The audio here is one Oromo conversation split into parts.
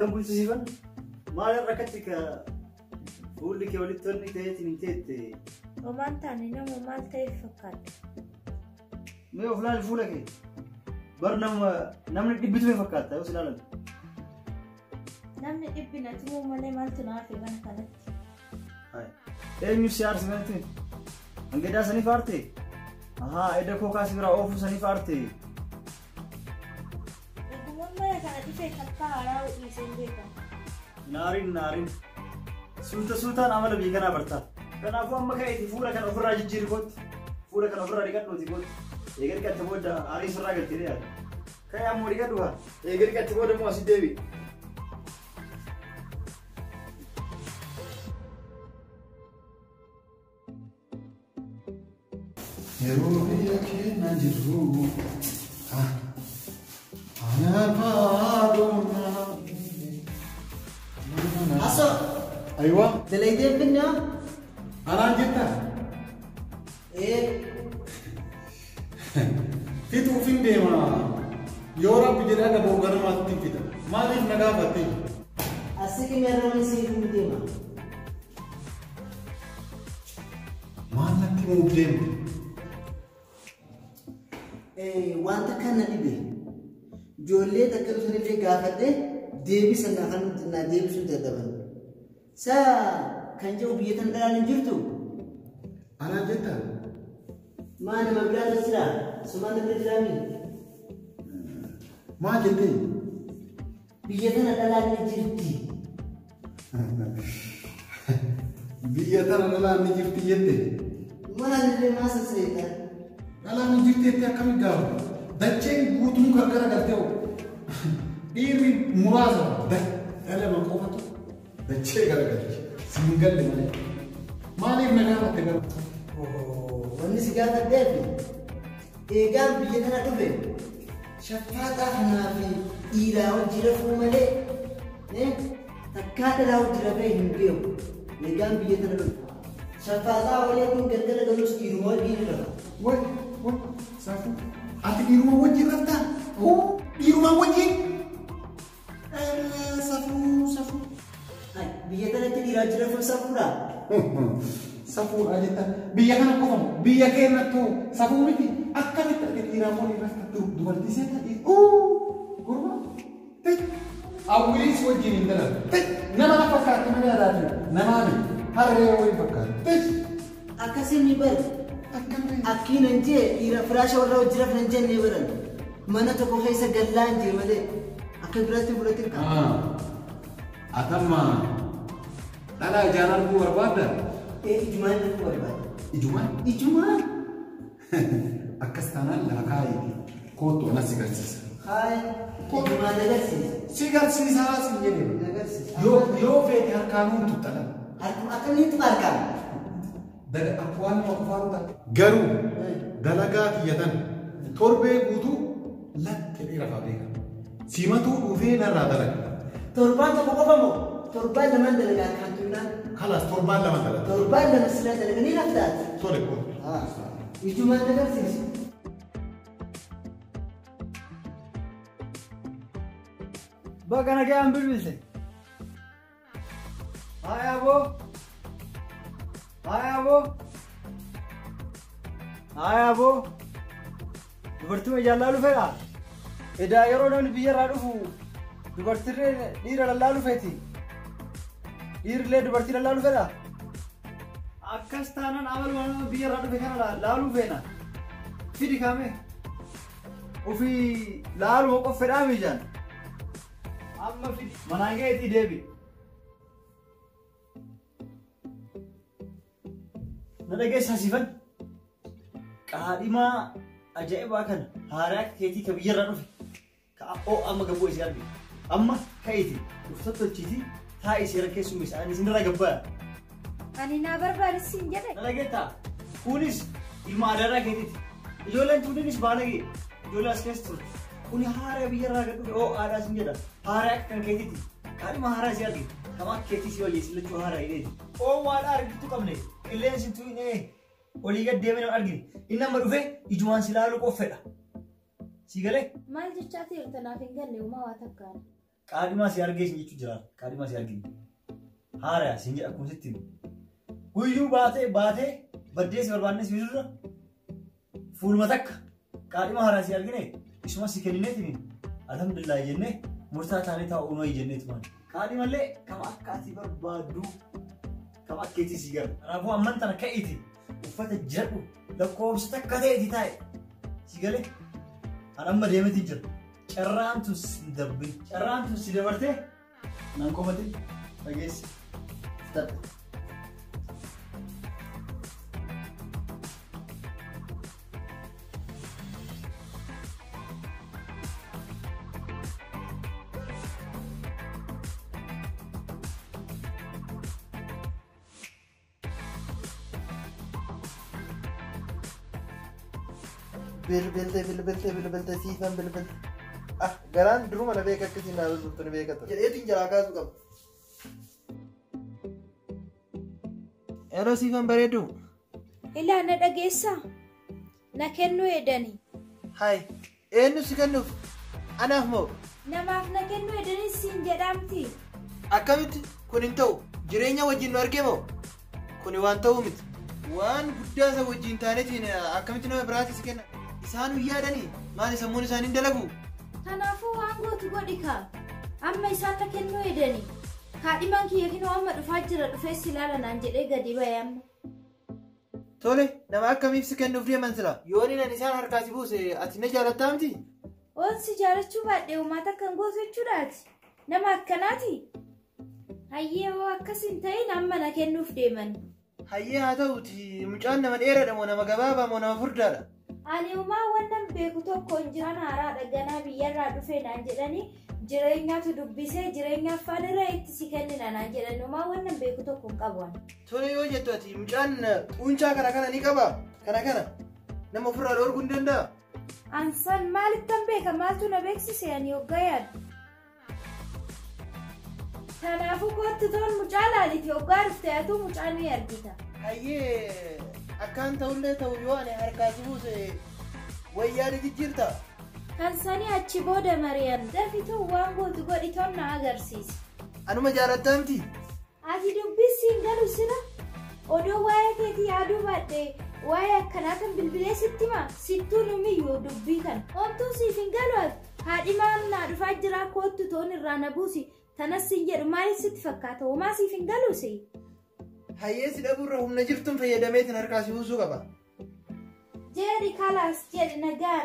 أكم بقول سيفن ما ركعتك بقول لك يا ولد توني تيجي نتيت وما أنت عنينا وما تيفكر ما هو فلان الفولة كي برنام نمن دبيت في فكرت يا وسلالم نمن دبنا تمو مالي مال تنافي من كانت هاي إيه مشيار سمعتي أنقدر سني فارتي إذا كوكا سيبرا أوفو سني فارتي ما كانت في حتى على ويسنديكا نارين سلطان عمل بيجانا برتا كان أفوا ما كاي تفورا كان أفرا جيري كوت فورا كان أفرا ريكات نوتي كوت يقدر كتبود عاري سرّا قلتي ليه كاي أموري كدوها يقدر كتبود مو أسيد ديبي يروي كنا جرو أنا بارونا أصلا أيوة دليدين بنا أنا جدا إيه في توفين ديما يورا بجرا كبوغر ما تيجي ما لين نجا بتي أسيك ميرون سيكون ديما ما نتي موجين إيه وانت كان نبي جولي تكلم سنة قافته ديبي سنة خان ديبي سنة تدبر سا كان جو بيتن دلالين جرتو أنا جدا ما أنا مبلغ السلام سمان الإسلامي ما جدي بيتن دلالين جرتي بيتنا لا نجيب تيجي ما ندري ما سسيتا لا نجيب تيجي كم جاو دچين بوتون كركرا करते हो ديري مرازة ده أنا ما قوته دچين كركرا سينجل لمن ما لي مكان تقدر wanni sigaata deebi eegaan biyya kana dhufe shaffaaxaa kanaa fi dhiiraa hojii rafuu malee takkaa dhalaa hojii rafee hin beeku eegaan biyya kana dhufe shaffaaxaa walee kun galgala galus dhiiruma wajjin rafa. Wai, safu. Ati di rumah wajib kata? Oh, di rumah wajib. Safu. Ay, biyya kanatti dhiiraa jira fuul safuudha. Safu aja ta. Biya kan aku kamu. Biya kena tu. Safu miti. Akan kita di ramon ini rasa tu dua di sana. Kurma. Tek. Awis wajib ini dah. Tek. Nama apa kah? Nama ada tu. Nama ni. Hari wajib pakar. Tek. Akasih ni ber. Akki nanje dhiira firaasha warra hojii rafan hin jenne baran. Mana tokko keessa gallaa hin jiru malee akka biraatti fudhatiin qaba. Atamma. Dhala jalan ku barbaada. Ijumaan ku barbaada. Ijumaan? Ijumaan. Akkas taanaan lafa kaayee kootu ana si garsiisa. Haay. Ijumaan agarsiisa. Si garsiisaa si jedhee. Agarsiisa. Yoo feete harkaan tutala. Akkamitti harkaan? Dari akwaan makfaruta. Garuu dalagaa kiyyatan torbee guutuu latte dhiira faabeeka. Simatuu dhufee narraa dalaga. Torbaan tokko qofa moo? Torbaan lamaan dalagaa kan tuunaan. Kalas torbaan lama dalaga. Torbaan lama silaa dalaganii raftaati. Tole kun. Ijumaan agarsiisa. Baga nagaan bilbilse. Hai abo. Dubartii ma jaalala fedha? Edaa yeroo namni biyyarraa dhufu dubartirree dhiira lallaalu feeti. Dhiirrillee dubartii lallaalu fedha? Akkas taanaan amaluma nama biyyarraa dhufe kana laaluu feena. Fidi kaame. Ofii laaluma qof fedhaa miijaan. Amma fidi manaan gaheetii deebi. Na dhageessaa siifan qaadhimaa ajaa'ibaa kana haaraa keetii ka biyyarraa dhufe ka amma gabboo isii arge amma ka'eeti dhufta tolchiiti taa'ii seera keessummeessa ani isinirraa gabbaa. Ani naa barbaadis siin jedhe. Na dhageettaa kunis ilma adaadhaa keetiiti ijoolleen tuuninis baalagee ijoollee as keessa ture kuni haaraa biyyarraa gad dhufe aadaa siin jedha haaraa akka kan keetiiti qaadhima haaraa isii arge kama akka keetii si wayyeessi lachuu haaraa hidheeti waadhaa argitu qabne qilleensi tuinee olii gad deemee nama argine inni amma dhufe ijumaan si laaluu qoffedha. Si galee? Maal jechaati hirtanaaf hin galle uumaa waa takkaan. qaadhimaa si argee sin jechuu jira. Qaadhimaa si argine. Haara sin jedha kun sitti. Guyyuu baatee baddee si barbaanne si jirra. Fuuluma takka qaadhimaa haaraa si argine isuma si kennineetiin alhamdulillah jennee murtaa taanee taa'uu noo jenneetu maali. Qaadhimallee kama akka ati barbaaddu kama akkeetii si gara. Kanaafuu amman tana ka'iti uffata jedhu lakkoofsa takka ta'eeti taa'e si galee an amma deemetii jira. Carraan tun si dabbe. Carraan tun si dabartee nan komate dhageessi. Fudhadha. Bilbilte siifan bilbilte. Garaan duruma na beeka akkasiin naa bilbiltu ni beekata. Jedheetiin jalaa kaasuu qaba. Yeroo siifan bareedu. Ilaa na dhageessaa? Na kennuu edani. Hai, eenyu si kennuuf? Anaaf moo? Namaaf na kennuu edani siin jedhamti. Akkamitti kun hin ta'u jireenya wajjin nu argee moo? Kuni waan ta'uu miti. Waan guddaa isa wajjin taanetiin akkamitti nama biraatti si kenna? Isaan yaadanii maali sammuun isaanii hin dalagu? Kanaafuu waan gootu godhi kaa. Amma isaan na kennuu edani. Kaadhimaan kiyya kinoo amma dhufaa jira dhufee si ilaala naan jedhee gadi ba'e amma. Tole nama akkamiif si kennuuf deeman sila? Yooni nan isaan harkaa si buuse ati na jaalattaa miti? Oon si jaalachuu baadhee uummata kan gootu jechuudhaati. Nama akkanaati. Hayyee hoo akkas hin ta'in amma na kennuuf deeman. Hayyee haa ta'uti mucaan nama dheeraadha moo nama gabaabaa moo nama furdaadha? Ani uumaa wannan beeku tokko hin jiran haaraadha ganaa biyyarraa dhufee naan jedhanii jireenyaatu dubbisee jireenya affaan irraa itti si kennina naan jedhan uumaa wannan beeku tokko hin qabuan. Tole yoo jettu ati mucaan quuncaa kana ni qaba kana nama ofirraa dhoorguu hin danda'a? Ansan maalittan beeka maaltu na beeksise ani hoggaa yaadu. Kanaafuu kootti toon mucaa laaliti hoggaa dhufte atuu mucaa ni argita. Hayyee akkaan ta'ullee ta'u yoo ani harkaa si buuse wayyaa ni jijjiirta. Kan sanii achi booda mari'an dafituu waan gootu godhitoon na agarsiisi. Anuma jaalattaa miti? Ati dubbisiin galu sira odoo waa'ee keetii yaaduu baadhee waa'ee akkanaa kan bilbilee sitti maa sittuu numiyyuu dubbii kan homtuu siif hin galu haadhimaan naa dhufaa jiraa koottu toon irraa na buusi tanas hin jedhu maaliif sitti fakkaata homaa siif hin galuusi. Hayyee si dhabuurra humna jirtuun fayyadameetiin harkaa si buusuu qaba. Jeeri kalaas jedhi nagaa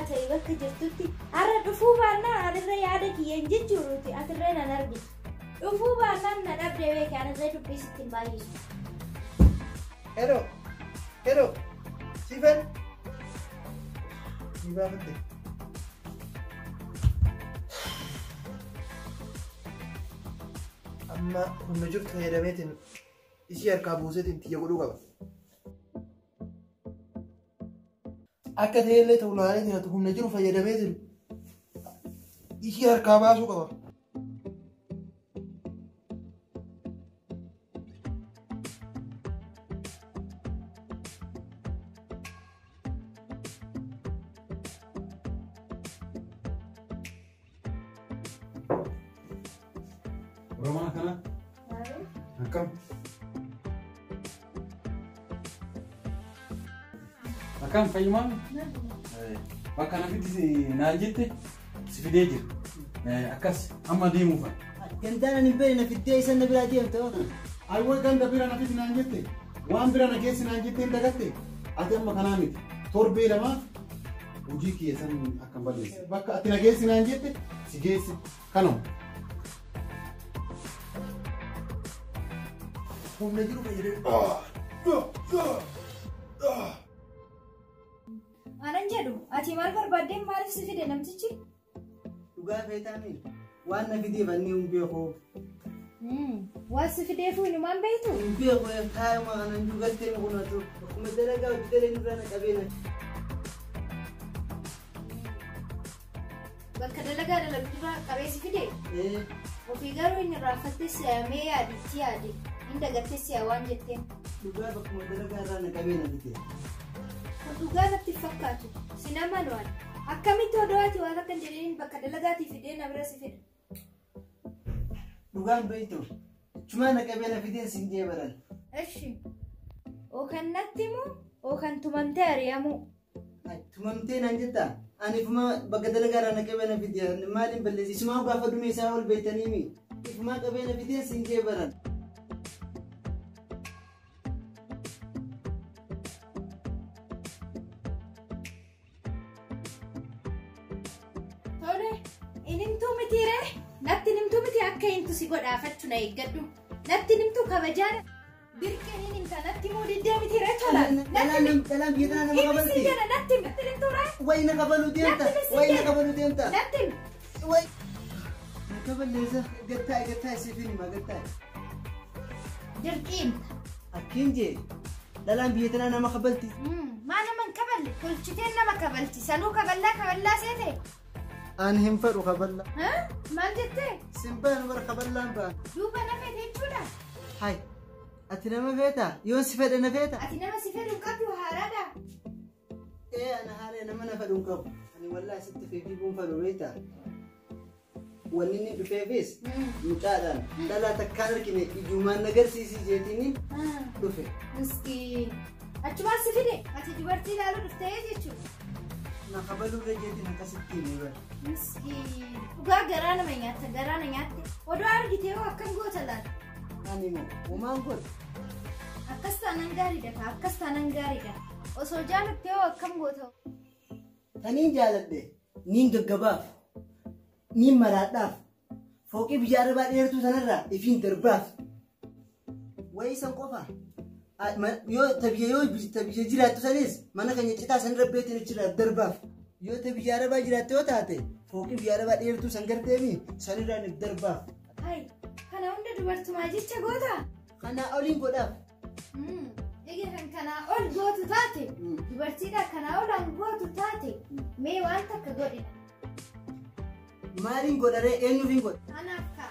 ta'e bakka jirtutti har'a dhufuu baannaan atirra yaada kiyyeen jijjiiruuti atirree nan argitu. Dhufuu baannaan na dhabdee beeke atirree dubbii sitti hin baay'isu. Hello, Stephen. Ni baafatte. Amma humna jirtu fayyadameetiin ishii harkaa buuseetiin xiyya godhuu qaba. Akka ta'ellee ta'u laaneetiin ati humna jiru fayyadameetiin ishii harkaa baasuu qaba. Roman kana? Akkam? Akkam fayyumaan? Bakka nafitti naan jette si fidee jira. Akkas amma deemuufa. Gandaan ani bere na fiddee isan na biraa deemte waan. Aywa ganda bira nafitti naan jette. Waan bira na geessi naan jette hin dagatte. Ati amma kanaa miti. Torbee lamaaf hojii kiyya san akkam balleesse. Bakka ati na geessi naan jette si geessi kanuma. Humna jiru fayyadamee. Anan jedhu ati maal barbaaddeen maaliif si fide namtichi? Dhugaa feetaanii waan na fideef anni hin beeku. Waan si fideefuu inumaan beektu? Hin beeku kaayuma kanan dugattee nu kunatu. Akkuma dalagaa hojjetee nurraa na qabeena. Bakka dalagaa dalagduraa qabee si fide? Ofii garuu inni raaffattee si'amee yaaditti yaade. Inni dagattee si'a waan jetteen. Dhugaa bakkuma dalagaa irraa na qabeena fide. Dhugaa natti fakkaatu si nama nu'an akkamitti odoo ati waan akka hin jedhiniin bakka dalagaatii fidee na bira si fida. dhugaan beektu. Cuma naqabee na fideen siin jee baran. Eshi. O kan natti mu o kan tumamtee ari'amu. Tumamtee naan jetta. Ani ifuma bakka dalagaraa naqabee na fideen maaliin balleessi isumaa gaafa dume isaa ol beektanii mi. Ifuma qabee na fideen siin jee baran. Inimtuu mitiire natti nimtuu miti akka intu si godhaafachu na eeggadhu natti nimtuu kabajaadha birqeen inimta natti moo diddee mitiire tola Dalaan biyya tanaa nama qabalti. natti nimtuura Wayi na qabaluu deemta. Wayi na qabaluu deemta. natti Wayi. Na qaballeessa gattaa isiifin hima gattaa. dirqiimta Akkiin jee dalaan biyya tanaa nama qabalti. maa naman kaballe tolchiteen nama kabalti sanuu kaballaa seete Ani hin fedhu kaballa. maal jettee Simbaan bara kaballaan ba'a. duuba na fedhe jechuudha Hai. Ati nama feeta? Yoon si fedhe na feeta? ati nama si fedhu qabdu haaraadha Ana haala nama na fedhu hin qabu. Ani wallaahi sitti fiiguu fedhu beektaa? Wanni inni dhufeefis mucaadhaan dhalaa takkaan argine ijumaan agarsiisii jeetiin dhufe. miskiin achumaan si fide ati dubartii ilaaluu dhuftee jechuudha Na kabaluu irra jeetiin akkasitti himee bara. miskiin dhugaa garaa nama nyaatte odoo argitee hoo akkam goota laata Ani immoo uumaan godha. akkas taanaan gaariidha osoo jaalattee hoo akkam goota Taniin jaaladhe niin gaggabaaf niin maraadhaaf fooqii biyya arbaa dheertuu sanarraa ifiin darbaaf wayii san qofa yoo tabiyya jiraattu sanis mana keenya citaa san rabbeetiin achirraa darbaaf yoo tabiyya arbaa jiraatte yoo taate fooqii biyya arbaa dheertuu san garteemi sanirraa ni darbaaf. hai kana hunda dubartumaa jecha goota Kanaa oliin godhaaf. egaa kanaa ol gootu taate dubartiidha kanaa ol an gootu taate mee waan takka godhina Maaliin godharee eenyuuf hin godha? anaaf ka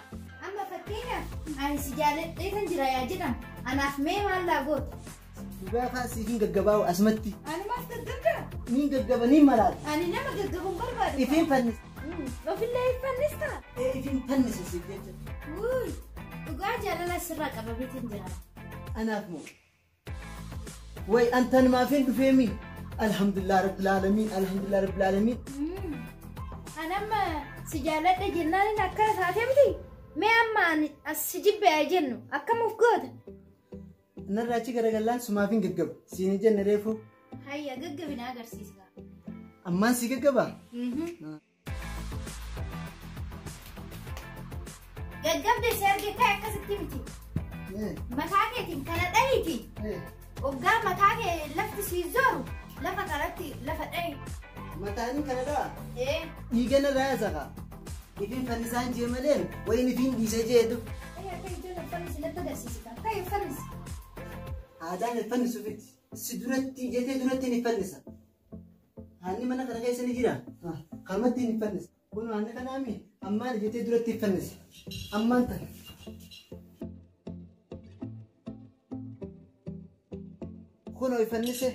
amma fakkeenyaaf ani si jaaladhee kan jira yaa jedhamu anaaf mee maal laa goota Dhugaa kaasii hin gaggabaa'u asumatti. ani maaf gaggabdaa Niin gaggaba niin maraadha. ani nama gaggabuun barbaadu Ifiin fannisa. ofillee ifannista Ifiin fannisa siif jecha. wuuy dhugaa jaalala sirraa qabameetiin jira Anaaf moo? Way antan maafin dhufeemi. Alhamdulillah rabbil alamin. Alhamdulillah rabbil alamin. anamma si jaaladhe jennaan akkana taatee miti mee amma ani as si jibbe yaa jennu akkamuuf goota Narraa achi garagallaan sumaafin gaggaba. Siin jenne reefu. hayya gaggabina agarsiisa Ammaan si gaggabaa? gaggabde si argitee akkasitti miti mataa keetiin kana dhahiiti waggaa mataa kee lafti sii zooru lafa kanatti lafa dhahi Mataanii kanadhaa? Dhiiga narraa yaasaka. Ifiin fannisaan jee maleen wayin ifiin dhiise jeetu. akka ijoollee uffannisi natti agarsiisa akka uffannisi Aadaan hin fannisuufiti. Si duratti jetee duratti ni fannisa. Haanni mana kana keessa ni jira. Kalmatti ni fannisa. Kun haanni kanaami ammaan jetee duratti ni fannisa. Ammaan tana. Kunoo fannise.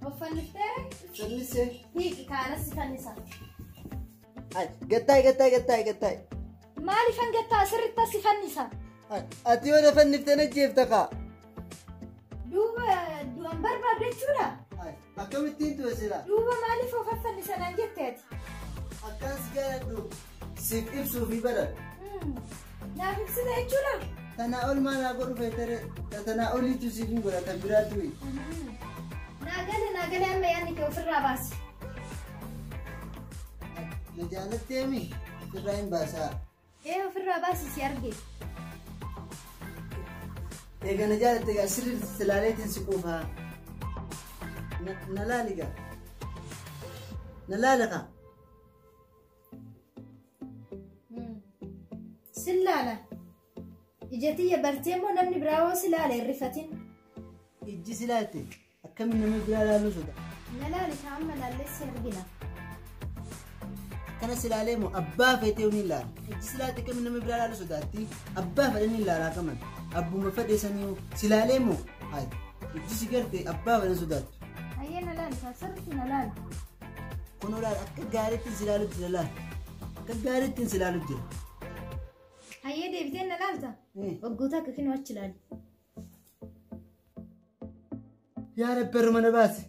uffanniftee Fannise. hiiki kaanas fannisa Gattaay. maalifan gattaa sirritti asi fannisa Ati yoo na fanniftee na jeefta kaa. duuba du'an barbaadu jechuudha Akkamittiin tu'esira? duuba maaliif of affannisanaan jetteeti Akkas gaadhu. Siif ibsuufi bara. naaf ibsita jechuudha Tanaa ol maalaa godhu feetere. Tanaa oliitu siif hin godhatan biraatu. naagale amma yaadni kee ofirraa baasi Na jaalatteemi irraa hin baasaa. ofirraa baasi si arge Egaa na jaalatte egaa sirri silaaleetiin si quufaa. Na laaliga. Na laalaka. sillaala ijatiyya bartee moo namni biraa hoo silaala hin rifatin Ijji silaatte akkamiin nama biraa laaluu soda. na laalisa amma laalleessi argina Kana silaalee moo abbaa feetee ni ilaala. Ijji silaatte akkamiin nama biraa laaluu sodaatti abbaa fedhee ni ilaala akaman. Abbuma fedhee sanii silaalee moo ijji si garte abbaa fedhee sodaattu. hayyee na laalisa sirriitti na laala Kun olaal akka gaariittiin si ilaalutti jira laal. Akka gaariittiin si ilaalutti jira. Hayyee deebitee na laalta. Waggoota akka kennu achi laali. Yaa rabbi mana baasi.